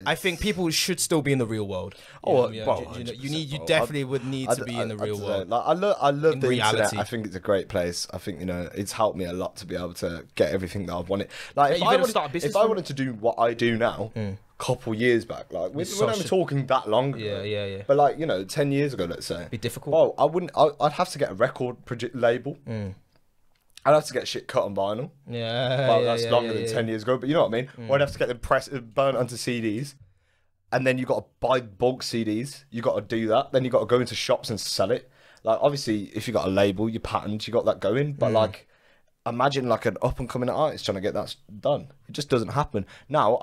I think people should still be in the real world. You definitely would need to be in the real world. Like, I love the reality. internet. I think it's a great place. I think, you know, it's helped me a lot to be able to get everything that I've wanted. Like, if I wanted to do what I do now, couple years back, like we're not even talking that long ago. Yeah. But like, you know, 10 years ago, let's say, be difficult. Well, I'd have to get a record label. I'd have to get shit cut on vinyl. Well, that's longer than 10 years ago, but you know what I mean. Or I'd have to get them burnt onto CDs, and then you got to buy bulk CDs. You got to do that. Then you got to go into shops and sell it. Like, obviously, if you got a label, your patent, you got that going. But like, imagine like an up and coming artist trying to get that done. It just doesn't happen. Now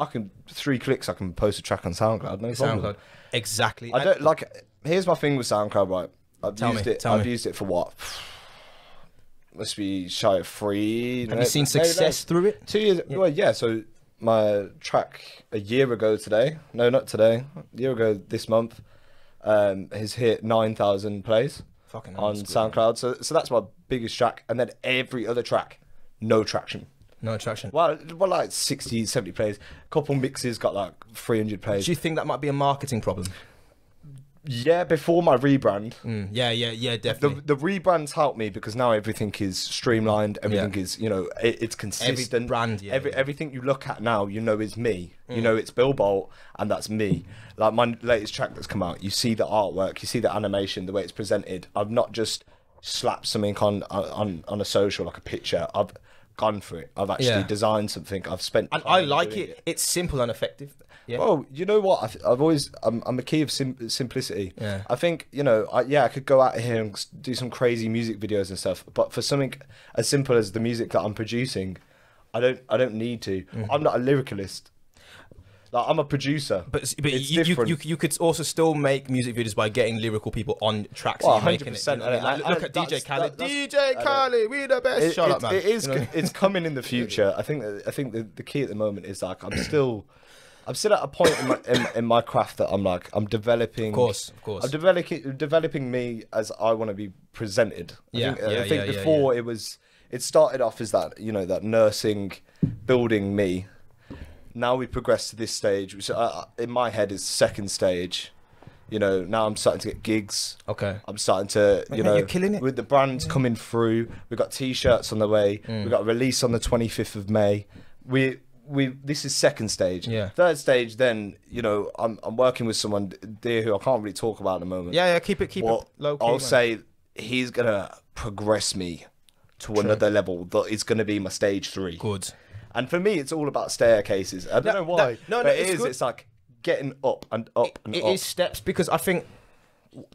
3 clicks, I can post a track on SoundCloud. No problem. Exactly. I don't like. Here's my thing with SoundCloud. Right, I've used it for what? Must be shy of 3. Have you seen success through it? 2 years. Well, yeah. So my track a year ago today. No, not today. A year ago this month. Has hit 9,000 plays. Fucking on SoundCloud. So that's my biggest track, and then every other track, no traction. No traction. Well, like 60, 70 plays. A couple mixes got like 300 plays. Do you think that might be a marketing problem? Yeah, before my rebrand. Yeah, definitely. The rebrands helped me because now everything is streamlined. Everything is, you know, it's consistent. Every brand, everything you look at now, you know, is me. You know, it's Bill Bolt, and that's me. Like my latest track that's come out, you see the artwork, you see the animation, the way it's presented. I've not just slapped something on a social, like a picture. I've gone for it. I've actually designed something. I've spent time. And I like it. It's simple and effective. Yeah. Well, you know what? I'm a key of simplicity. Yeah. I think, you know, I could go out here and do some crazy music videos and stuff, but for something as simple as the music that I'm producing, I don't need to. I'm not a lyricalist. Like, I'm a producer. But you could also still make music videos by getting lyrical people on tracks. Well, and 100%. You know, like, look at DJ Khaled. DJ Khaled, we the best. Shut up, man. It is. You know? It's coming in the future. I think the key at the moment is like I'm still at a point in my craft that I'm developing. Of course. I'm developing me as I want to be presented. I think before it started off as that, you know, that nursing, building me. Now we progress to this stage, which in my head is second stage. You know, now I'm starting to get gigs. Okay. I'm starting to, you're killing it. With the brands coming through. We've got T-shirts on the way. We've got a release on the 25th of May. This is second stage. Yeah. Third stage, then, you know, I'm working with someone dear who I can't really talk about at the moment. Yeah, keep it low key. I'll say he's gonna progress me to another level. That is gonna be my stage 3. Good. And for me, it's all about staircases. I don't know why. But it is. It's like getting up and up and up. It is steps, because I think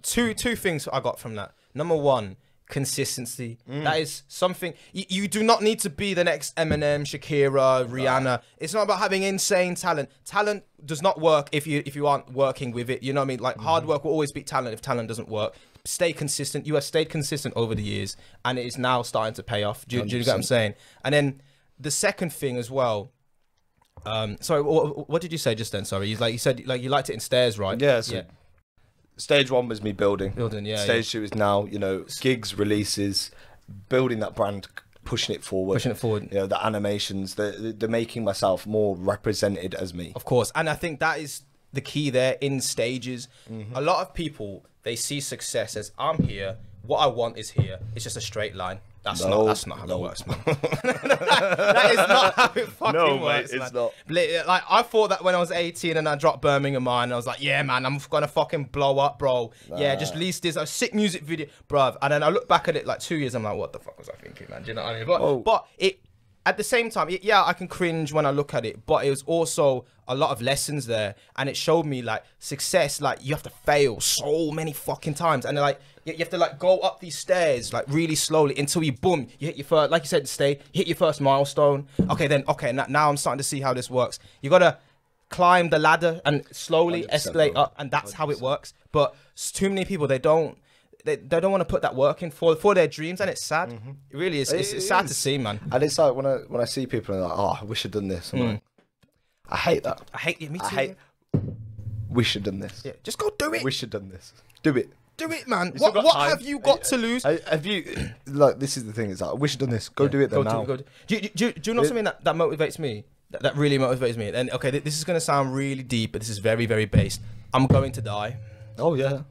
two things I got from that. Number one, consistency. That is something you do not need to be the next Eminem, Shakira, Rihanna. It's not about having insane talent. Talent does not work if you aren't working with it. You know what I mean? Like, hard work will always beat talent if talent doesn't work. Stay consistent. You have stayed consistent over the years, and it is now starting to pay off. Do you get what I'm saying? And then the second thing as well. Sorry, what did you say just then? Sorry, you said you liked it in stairs, right? Yeah. So stage 1 was me building. Yeah. Stage 2 is now, you know, gigs, releases, building that brand, pushing it forward. You know, the animations, the making myself more represented as me. Of course, and I think that is the key there in stages. A lot of people, they see success as, I'm here, what I want is here. It's just a straight line. That's not how it works, man. That is not how it fucking works, mate, it's man. not. Like, I thought that when I was 18 and I dropped Birmingham Mine, I was like, yeah, man, I'm gonna fucking blow up, bro. Yeah, just release this a sick music video, bruv. And then I look back at it like 2 years, I'm like, what the fuck was I thinking, man? Do you know what I mean? But it, at the same time, yeah, I can cringe when I look at it, but it was also a lot of lessons there, and it showed me like success, like you have to fail so many fucking times, and like you have to like go up these stairs like really slowly until you boom, you hit your first, like you said, you hit your first milestone. Okay, now I'm starting to see how this works. You gotta climb the ladder and slowly escalate up, and that's 100%. How it works. But too many people, they don't want to put that work in for their dreams, and it's sad. It really is. It's sad to see, man. And it's like when I see people and they're like, oh, I wish I'd done this. I'm like, I hate that. I hate it. Me too. Wish I'd done this. Yeah, just go do it. Wish I'd done this. Do it. Do it, man. What have you got to lose? Have you, like, this is the thing, is like, I wish I'd done this. Go do it then now. Do you know something that motivates me? That really motivates me. And okay, this is gonna sound really deep, but this is very, very based. I'm going to die. Oh yeah.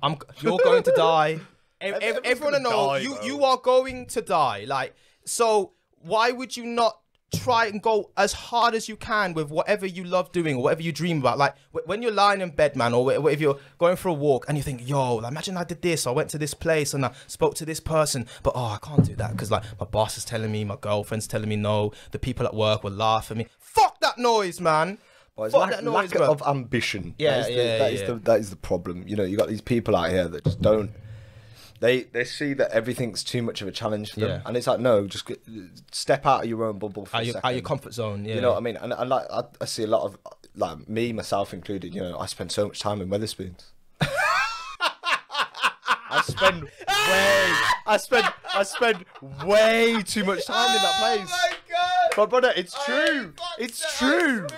You're going to die. Everyone knows die, you are going to die. Like, so why would you not try and go as hard as you can with whatever you love doing or whatever you dream about? Like when you're lying in bed, man, or if you're going for a walk and you think, yo, like, imagine I did this, I went to this place and I spoke to this person, but I can't do that because like my boss is telling me, my girlfriend's telling me no, the people at work will laugh at me. Fuck that noise, man. Well, it's lack of ambition. Yeah, that is the problem. You know, you got these people out here that just don't. They see that everything's too much of a challenge for them, and it's like, no, just step out of your own bubble for a second. Out your comfort zone. Yeah, you know what I mean. And like I see a lot of like me, myself included. You know, I spend so much time in Wetherspoons. I spend way too much time in that place. Oh my god! But brother, it's true. It's true.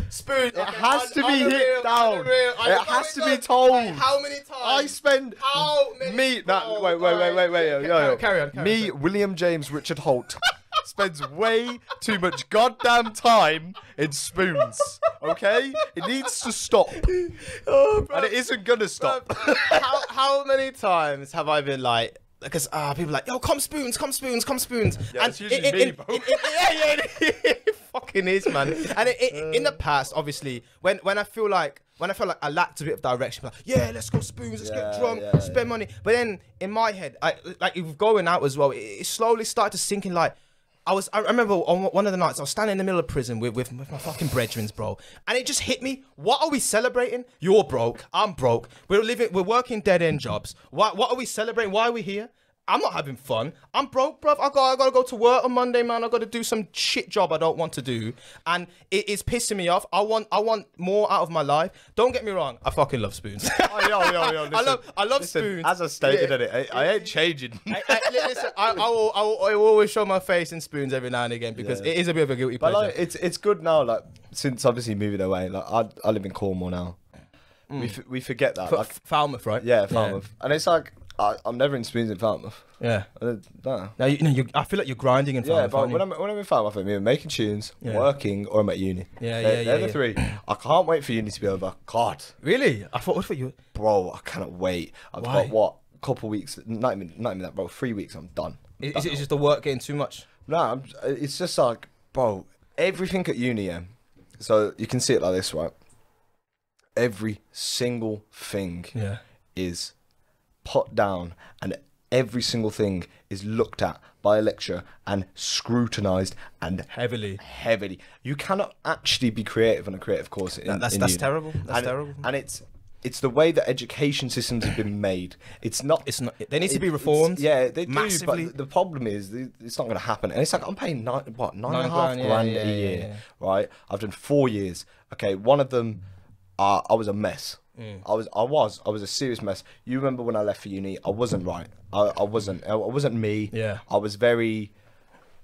Spoon. It has to be hit down. It has to be told. How many times? I spend. How many? Wait. Yo. Carry on. Me, William James, Richard Holt, spends way too much goddamn time in spoons. Okay, it needs to stop, and it isn't gonna stop. How many times have I been like? Because people are like, yo, come spoons. Yeah, And it's usually me, bro. It fucking is, man. And in the past, obviously, when I feel like I lacked a bit of direction, like, yeah, let's go spoons, let's get drunk, spend money. But then in my head, like going out as well, it slowly started to sink in. Like I remember on one of the nights I was standing in the middle of prison with my fucking brethrens, bro, and it just hit me. What are we celebrating? You're broke, I'm broke. We're working dead end jobs. What are we celebrating? Why are we here? I'm not having fun. I'm broke, bruv. I gotta go to work on Monday, man. I gotta do some shit job I don't want to do, and it is pissing me off. I want more out of my life. Don't get me wrong. I fucking love spoons. Yo, I love spoons. As I stated in it, I ain't changing. Listen, I will always show my face in spoons every now and again because it is a bit of a guilty pleasure. But like, it's good now. Like since obviously moving away, like I live in Cornwall now. We forget that. Like, Falmouth, right? Yeah, Falmouth, and it's like. I'm never in spoons in Falmouth. Yeah. Now I feel like you're grinding in Falmouth. Yeah, but when I'm in Falmouth, I'm either making tunes, working, or I'm at uni. They're the three. I can't wait for uni to be over. God. Really? I thought, what for you? Bro, I cannot wait. I've got what? Couple weeks. Not even that, bro. 3 weeks. I'm done. Is it just the work getting too much? No, it's just like, bro. Everything at uni. Yeah. So you can see it like this, right? Every single thing. Is put down, and every single thing is looked at by a lecturer and scrutinized and heavily. You cannot actually be creative on a creative course. That's terrible. That's terrible. And it's the way that education systems have been made. It's not. They need to be reformed. Yeah, they massively. do. But the problem is, it's not going to happen. And it's like I'm paying $9.5 grand a year, right? I've done 4 years. Okay, one of them, I was a mess. I was a serious mess. You remember when I left for uni? I wasn't right. I wasn't me. Yeah. I was very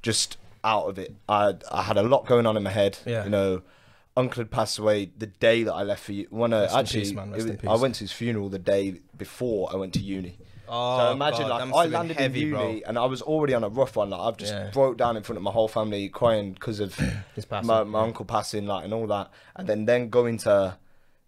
just out of it. I had a lot going on in my head. Yeah. You know, uncle had passed away the day that I left for uni. I went to his funeral the day before I went to uni. Oh, so imagine, God, like, I landed in uni, bro. and I was already on a rough one. Like, I've just broke down in front of my whole family, crying because of my uncle passing, like, and all that, and then going to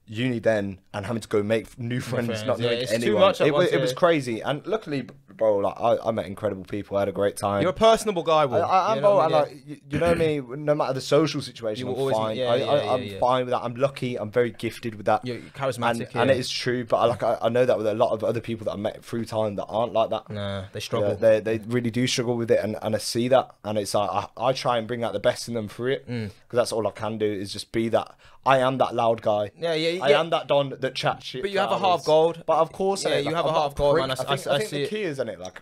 uni then and having to go make new friends, not knowing anyone. It was crazy, and luckily, bro, like I met incredible people. I had a great time. You're a personable guy, Will. I'm bro, and like, you know me. No matter the social situation, I'm fine. I'm fine with that. I'm lucky. I'm very gifted with that. You're charismatic, and it is true. But I know that with a lot of other people that I met through time that aren't like that. Nah, they struggle. They really do struggle with it, and I see that, and it's like I try and bring out the best in them through it, because that's all I can do is just be that. I am that loud guy. I am that Don that chats shit. But you have a half gold. But of course, you have a half gold, man. I think the key is, isn't it? Like,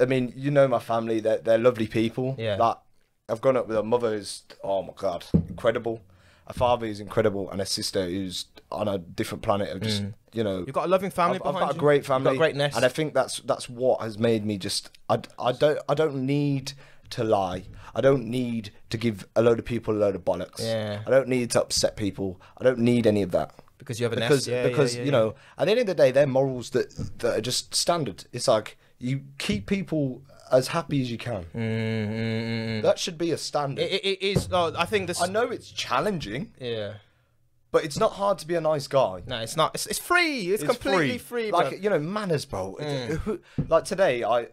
I mean, you know my family. They're lovely people. Yeah. Like, I've grown up with a mother who's, oh my God, incredible. A father who's incredible, and a sister who's on a different planet of just, you know. You've got a loving family behind you. I've got a great family. You've got a great nest. And I think that's what has made me just. I don't need to lie. I don't need to give a load of people a load of bollocks. Yeah. I don't need to upset people. I don't need any of that. Because you have a nest. Because you know, at the end of the day, they're morals that are just standard. It's like you keep people as happy as you can. That should be a standard. It is. I think this. I know it's challenging. Yeah. But it's not hard to be a nice guy. No, it's not. It's free. It's completely free, bro. Like, you know, manners, bro. Like today, I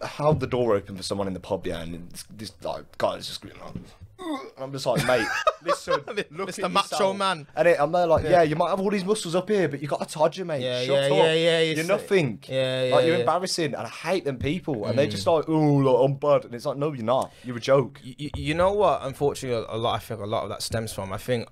held the door open for someone in the pub, yeah, and this like guy is just going like, and I'm just like, mate, listen, look Mr. Macho Man. And I'm there like, yeah, you might have all these muscles up here, but you got a todger, mate. Shut up. You're nothing. Like, you're embarrassing, and I hate them people, and they're just like, oh, like, I'm bad, and it's like, no, you're not. You're a joke. You know what? Unfortunately, I think a lot of that stems from, I think,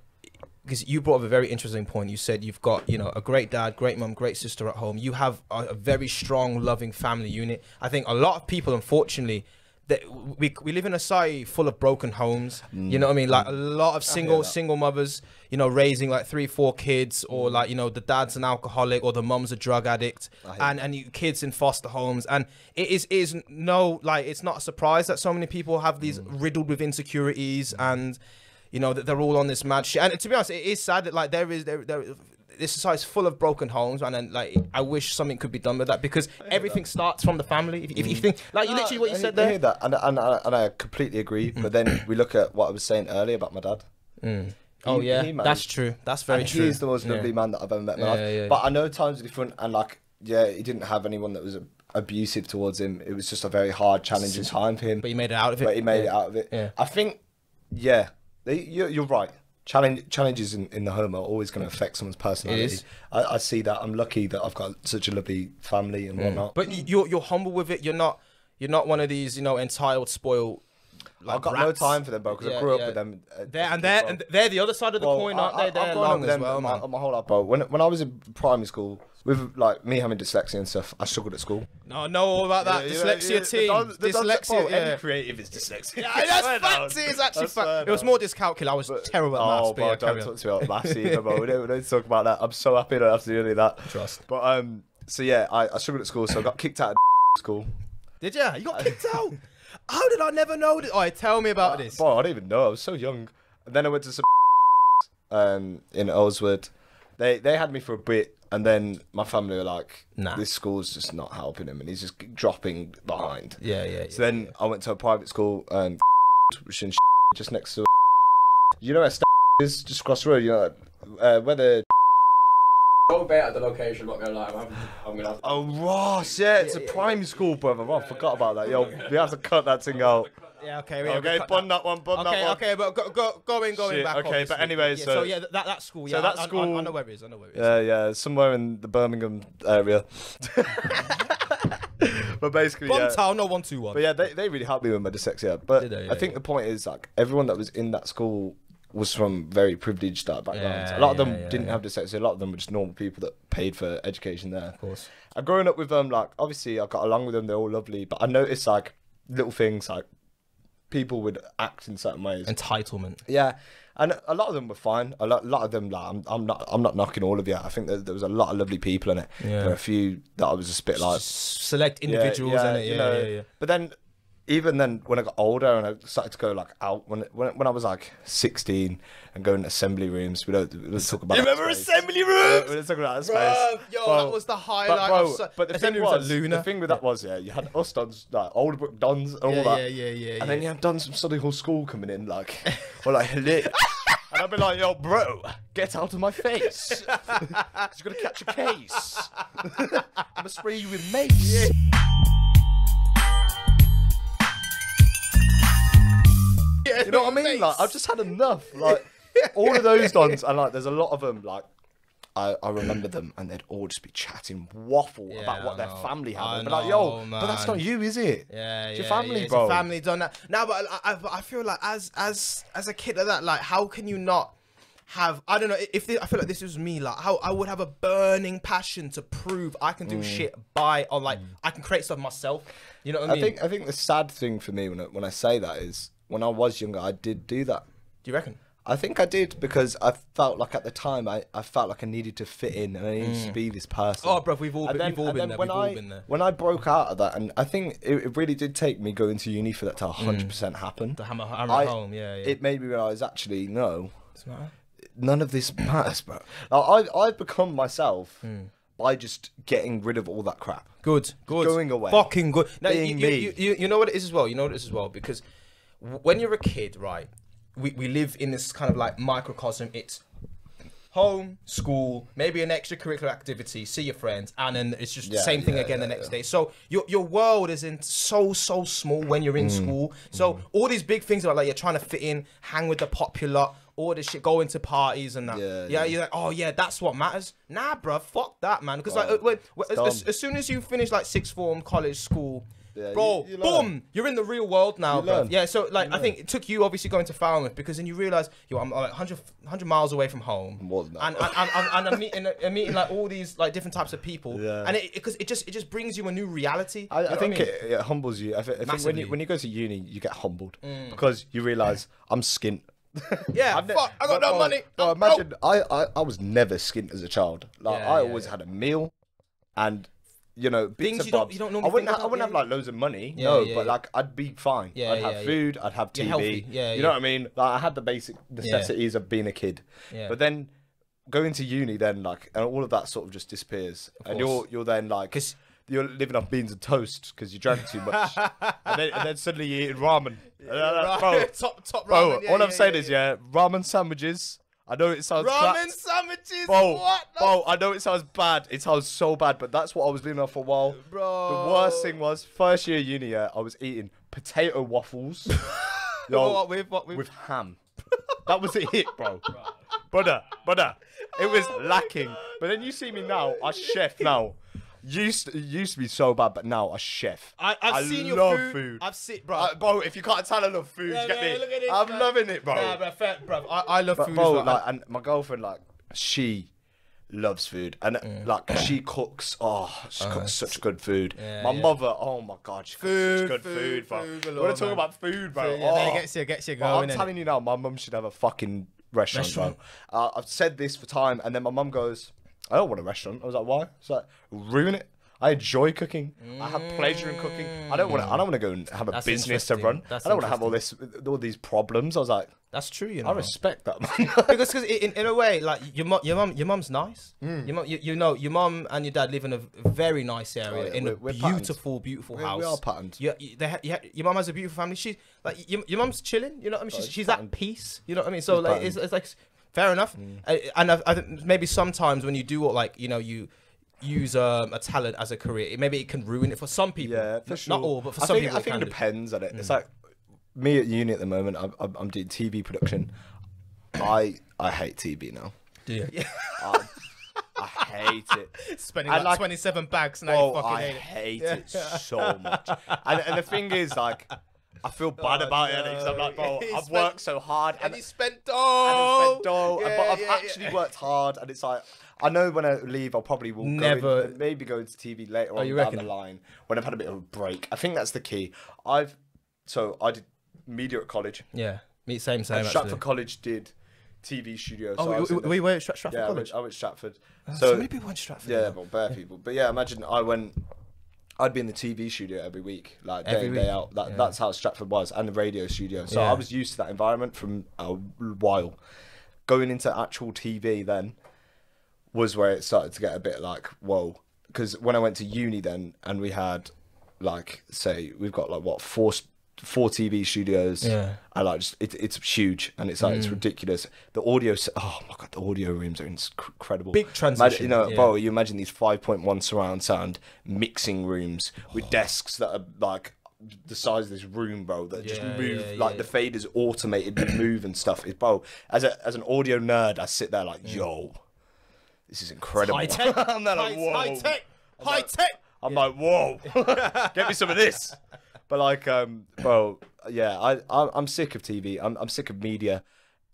because you brought up a very interesting point. You said you've got, you know, a great dad, great mum, great sister at home. You have a very strong, loving family unit. I think a lot of people, unfortunately, that we live in a society full of broken homes. You know what I mean? Like a lot of single mothers, you know, raising like 3-4 kids, or like, you know, the dad's an alcoholic or the mum's a drug addict, and you kids in foster homes. And it is no, like, it's not a surprise that so many people have these riddled with insecurities, and you know, that they're all on this mad shit. And to be honest, it is sad that like this society's full of broken homes, and then like I wish something could be done with that, because everything starts from the family. If you think like you literally what you said there, I hear that, and I completely agree. But then we look at what I was saying earlier about my dad. That's true. That's very true. He's the most lovely man that I've ever met in my life. But I know times are different, and like, yeah, he didn't have anyone that was abusive towards him. It was just a very hard, challenging time for him. But he made it out of it. But he made it out of it. Yeah. I think, you're right. Challenges in the home are always going to affect someone's personality. It is. I see that. I'm lucky that I've got such a lovely family and whatnot. But you're humble with it. You're not one of these, you know, entitled, spoiled. Like, I've got rats. no time for them, bro, because I grew up with them. They're the other side of the coin, aren't they? They're long as well, man. My whole life, bro. When I was in primary school, with like me having dyslexia and stuff, I struggled at school. No, I know all about that. Dyslexia team. Dyslexia. Any creative is dyslexia. Yeah, that's fact. It's actually fact. It was more dyscalculia. I was terrible at maths. Oh, bro, don't talk to me about maths either, bro. We don't talk about that. I'm so happy I don't have to do any of that. Trust. But so yeah, I struggled at school, so I got kicked out of school. Did you? You got kicked out? How did I never know this? Oh, tell me about this. Bro, I didn't even know. I was so young. And then I went to some in Earlswood. They had me for a bit, and then my family were like, nah, this school's just not helping him, and he's just dropping behind. Yeah. So then I went to a private school, which in just next to. You know where is? Just across the road. You know where the. Go bet at the location, not gonna lie. I'm gonna have to... Oh, Ross, yeah, it's a primary school, brother. I forgot about that. Yo, we have to cut that thing out. Yeah, okay. Okay, bun that one, bun that one. Okay, but going back. Okay, obviously. but anyway, so yeah, that school. Yeah, so that school. I know where it is. Yeah, somewhere in the Birmingham area. But basically, Town, no 121. But yeah, they really helped me with my dyslexia. But I think the point is, like, everyone that was in that school was from very privileged backgrounds. A lot of them didn't have dyslexia. A lot of them were just normal people that paid for education there. Of course. And growing up with them, like, obviously I got along with them. They're all lovely. But I noticed, like, little things, like, people would act in certain ways. Entitlement. Yeah. And a lot of them were fine. A lot of them, like, I'm not knocking all of you. I think there was a lot of lovely people in it. Yeah. There were a few that I was just a bit like... Select individuals in it. Yeah. But then... Even then, when I got older and I started to go like out, when I was like 16 and going to assembly rooms, we don't talk about. You remember assembly rooms? We don't talk about that space. That was the highlight. But the thing with that was, you had us dons, like Alderbrook dons and all that. Yeah. And then you had dons from Study Hall School coming in, like, or like, and I'd be like, yo, bro, get out of my face. You're gonna catch a case. I'm gonna spray you with mace. You know what I mean? Like, I've just had enough. Like, all of those dons, and like, there's a lot of them. Like, I remember them, and they'd all just be chatting waffle about what their family had. But like, yo, but that's not you, is it? Yeah, it's your family, it's bro. Your family done that. No, but I feel like as a kid like that, like, how can you not have? I don't know. I feel like this was me. Like, how I would have a burning passion to prove I can do shit I can create stuff myself. You know what I mean? I think the sad thing for me when I say that is, when I was younger, I did do that. Do you reckon? I think I did, because I felt like at the time I felt like I needed to fit in and I needed to be this person. Oh, bro, we've all been there. When I broke out of that, and I think it really did take me going to uni for that to 100% happen. The hammer home, yeah. It made me realise, actually, no, none of this matters, bro. Like, I've become myself by just getting rid of all that crap. Good. Going away. Fucking good. Now, Being me. You know what it is as well? You know what it is as well? Because when you're a kid, right, we live in this kind of like microcosm. It's home, school, maybe an extracurricular activity, see your friends, and then it's just the same thing again the next day. So your world is in so small when you're in school. So all these big things are like you're trying to fit in, hang with the popular, all this shit, go into parties and that. You're like, oh yeah, that's what matters. Nah, bruv, fuck that, man. Because like as soon as you finish like sixth form, college, school, bro, boom, you're in the real world now, bro. Yeah, so like I think it took you obviously going to Falmouth because then you realise, I'm like 100 miles away from home, more than that. and I'm meeting like all these like different types of people, and it just brings you a new reality. I think it humbles you. I think when you go to uni, you get humbled because you realise I'm skint. Yeah, fuck, I got no money. Bro, imagine I was never skint as a child. Like I always had a meal, and you know, things you don't normally. I wouldn't have like loads of money. But like I'd be fine. I'd have food. I'd have TV. Healthy. You know what I mean? Like I had the basic necessities of being a kid. But then going to uni, then like, and all of that sort of just disappears, and you're then like, because you're living off beans and toast because you drank too much, and then suddenly you're eating ramen. Bro, top ramen. All I'm saying is, ramen sandwiches. I know it sounds ramen sandwiches. Bro, I know it sounds bad. It sounds so bad, but that's what I was living off for a while. Bro, the worst thing was first year uni. I was eating potato waffles. What with ham. That was it, bro. Brother, it was lacking. But then you see me now, a chef now. Used to be so bad, but now a chef. I've seen your food. I've seen, bro. Bro, if you can't tell I love food, you get me? Look at this, I'm man. loving it, bro. Nah, bro, I love food. Bro, like, and my girlfriend, like, she loves food, and like, she cooks. Oh, she cooks such good food. My mother, oh my god, she cooks such good food, bro. We want to talk about food, bro. It gets you going. I'm telling you now, my mum should have a fucking restaurant. Bro. I've said this for time, and then my mum goes, I don't want a restaurant. I was like, why? It's like, ruin it. I enjoy cooking. I have pleasure in cooking. I don't want to go and have a business to run. I don't want to have all these problems. I was like, that's true. You know, I respect that, man. because in a way, like your mum's nice. Your mum and your dad live in a very nice area in a beautiful house. We are patterned. Your mum has a beautiful family. She's like your mum's chilling. You know what I mean? She's at peace. You know what I mean? So like it's like fair enough. And I think maybe sometimes when you do what like you use a talent as a career, maybe it can ruin it for some people. Yeah, for sure. Not all, but for some people, I think it depends on it. It's like me at uni at the moment. I'm doing TV production. I hate TV now. Do you? Yeah. I hate it. Spending like 27 bags now. You fucking hate it so much. And the thing is, like, I feel bad about it because I'm like, bro, I've worked so hard. And you spent dough. But I've actually worked hard, and it's like, I know when I leave, I'll probably maybe go into TV later on down the line when I've had a bit of a break. I think that's the key. I did media at college. Yeah, same. And Stratford College did TV studio. So we were at Stratford College. I went to Stratford. So many people went to Stratford. Yeah, well, bare people. But yeah, imagine I'd be in the TV studio every week, like day in, day out. That's how Stratford was, and the radio studio. So I was used to that environment from a while. Going into actual TV then was where it started to get a bit like, whoa. Because when I went to uni then, and we had, like, say, we've got like, what, four TV studios. Yeah. And like, it's huge, and it's like, it's ridiculous. The audio, oh my God, the audio rooms are incredible. Big transition. Bro, you imagine these 5.1 surround sound mixing rooms with desks that are like the size of this room, bro, that just move, the faders automated and move and stuff. Bro, as an audio nerd, I sit there like, yo, this is incredible. It's high tech. I'm like, whoa. High tech. I'm like, whoa. Get me some of this. But like, bro, yeah, I'm sick of TV. I'm sick of media.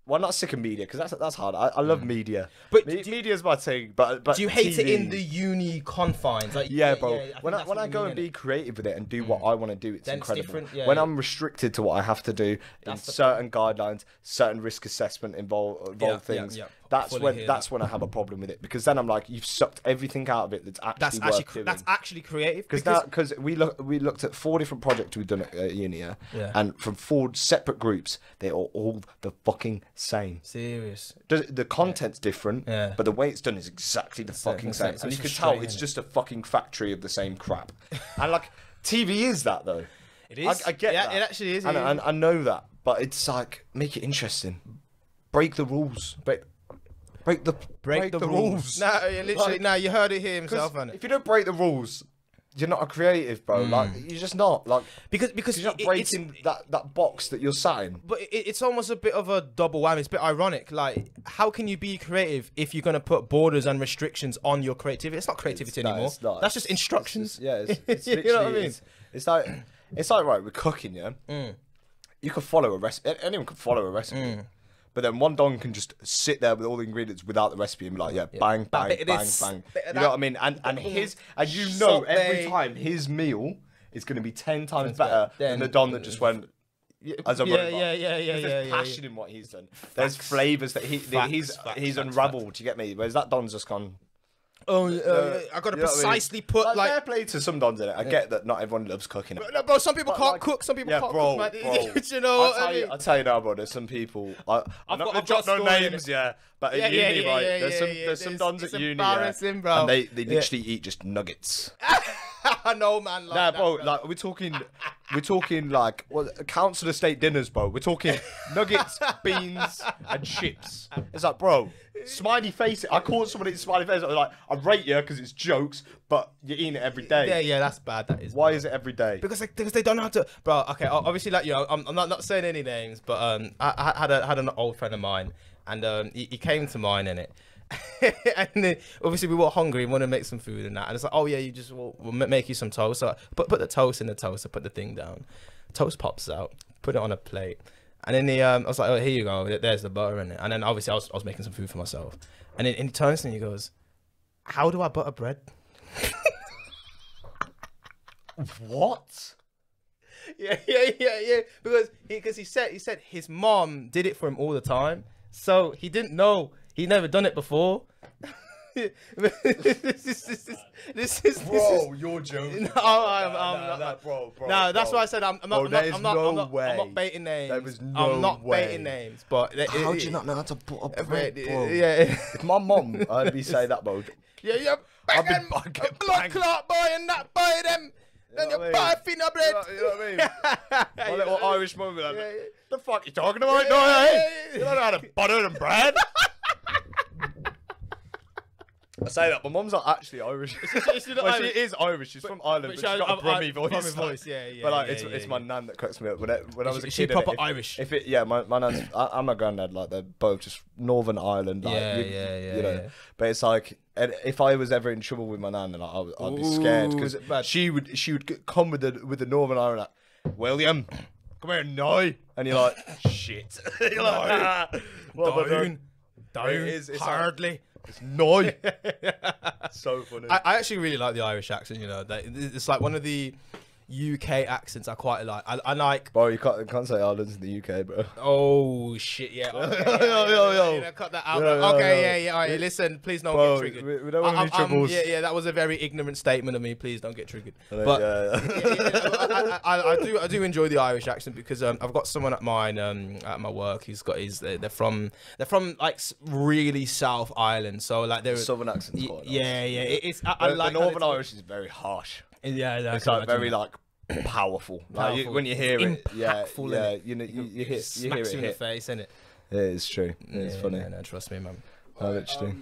Well, not sick of media, because that's hard. I love media. But media's my thing. But do you hate it in the uni confines? Like, bro. When I go and be creative with it and do what I want to do, it's incredible. When I'm restricted to what I have to do in certain guidelines, certain risk assessment involved things, that's when I have a problem with it, because then I'm like, you've sucked everything out of it that's actually creative. Because we looked at 4 different projects we've done at uni, and from 4 separate groups, they are all the fucking same. Serious. The content's different, but the way it's done is exactly the fucking same. And you can tell it's just a fucking factory of the same crap. And like, TV is that though. It is. I get that. It actually is. And I know that, but it's like, make it interesting. Break the rules. Break the rules. No, literally. No, you heard it here himself, man. If you don't break the rules, you're not a creative, bro. Like, you're just not. Like, because you're not breaking that box that you're sat in. But it's almost a bit of a double whammy. It's a bit ironic. Like, how can you be creative if you're gonna put borders and restrictions on your creativity? It's not creativity anymore. It's not. That's just instructions. It's you know what I mean? It's like right, we're cooking, yeah. You can follow a recipe. Anyone can follow a recipe. But then one don can just sit there with all the ingredients without the recipe and be like, bang, bang, bang, bang. You know what I mean? And you know every time his meal is going to be 10 times better than the don that just went as a robot. There's passion in what he's done. There's flavours that he's unravelled. You get me? Whereas that don's just gone. I gotta precisely put like fair play to some dons in it. I get that not everyone loves cooking. Bro, some people can't cook. Some people can't cook. Man. You know what I mean? I'll tell you now, bro. There's some people. I'm not gonna drop no names, but at uni, right? There's some dons at uni, bro. And they literally eat just nuggets. I know, man. Nah, bro. Like we're talking like council estate dinners, bro. We're talking nuggets, beans, and chips. It's like, bro, smiley face. I call somebody smiley face. I'm like, I rate you because it's jokes, but you're eating it every day. Yeah, that's bad. That is. Why is it every day? Because they don't know how to, bro. Okay, obviously, like, you know, I'm not saying any names, but I had an old friend of mine, and he came to mine in it. And then, obviously we were hungry and wanted to make some food and that, and it's like, oh yeah, you just we'll make you some toast. So put the toast in the toaster, put the thing down, toast pops out, put it on a plate, and then I was like, oh, here you go, there's the butter in it. And then obviously I was making some food for myself, and then he turns to me and he goes, how do I butter bread? What? Yeah, because he said his mom did it for him all the time, so he didn't know. He'd never done it before. This is bro, you're joking. No, I'm not, bro. No, that's why I said I'm not baiting names. There was no I'm not way. baiting names, but how do you not know how to put a bread, bro? Yeah. If my mom heard me say that, bro. Yeah, banging blood clot boy and that boy them. Then you're barfing the bread. You know what I mean? My little Irish mum, like, the fuck you talking about? You don't know how to butter and bread. I say that, my mum's not actually Irish. She is Irish. She's from Ireland, but she's got a Brummy voice. Yeah. But like, it's my nan that cracks me up. When I was a kid, she proper Irish. My nan's. I'm my granddad. Like, they're both just Northern Ireland. Like, you know. But it's like, and if I was ever in trouble with my nan, then I'd be scared, because she would come with the Northern Ireland. Like, William, come here now, and you're like, shit. You're like, down, hardly. It's no. So funny. I actually really like the Irish accent. You know, it's like one of the UK accents I quite like. I like. Bro, you can't say Ireland's in the UK, bro. Oh shit, yeah. Okay, yo. Cut that out. Okay, yeah. All right, listen, please don't get triggered. We don't want any troubles. Yeah. That was a very ignorant statement of me. Please don't get triggered. But I do enjoy the Irish accent, because I've got someone at mine at my work who's got they're from like really South Ireland, so like they're Southern accents. It's I like the Northern Irish is very harsh. Yeah, it's like very like powerful. Like when you hear it, you know, you hear smacks it you in the face, isn't it? Yeah, it's true. It's funny. No, trust me, man. Literally.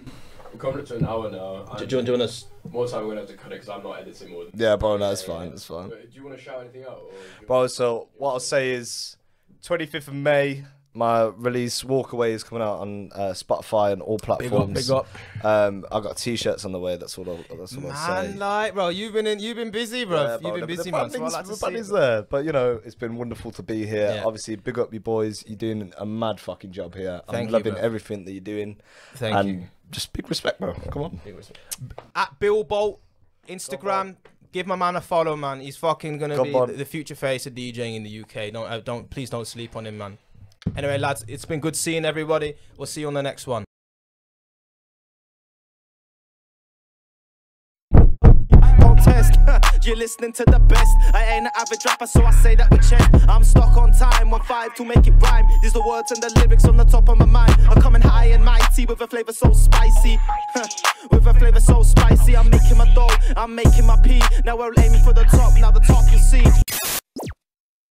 We're coming up to an hour now. Do you want us? More time we're gonna have to cut it because I'm not editing more. Yeah, bro, no, that's fine. That's fine. Do you want to shout anything out? Bro, so what I'll say is, 25th of May. My release Walkaway is coming out on Spotify and all platforms. Big up. I got t-shirts on the way. That's what I'll say. Man, like, bro, you've been busy, bro. Yeah, you've been busy, man. The buddy's there, but you know, it's been wonderful to be here. Yeah. Obviously, big up you boys. You're doing a mad fucking job here. I'm loving everything that you're doing. Thank you. Just big respect, bro. Come on. Big respect. At Bill Bolt, Instagram. Give my man a follow, man. He's fucking gonna be the future face of DJing in the UK. Please don't sleep on him, man. Anyway, lads, it's been good seeing everybody. We'll see you on the next one. you're listening to the best. I ain't an average rapper, so I say that with chest. I'm stuck on time, 1-5 to make it rhyme. These the words and the lyrics on the top of my mind. I'm coming high and mighty with a flavour so spicy. With a flavour so spicy, I'm making my dough, I'm making my pee. Now we're aiming for the top, now the top you see.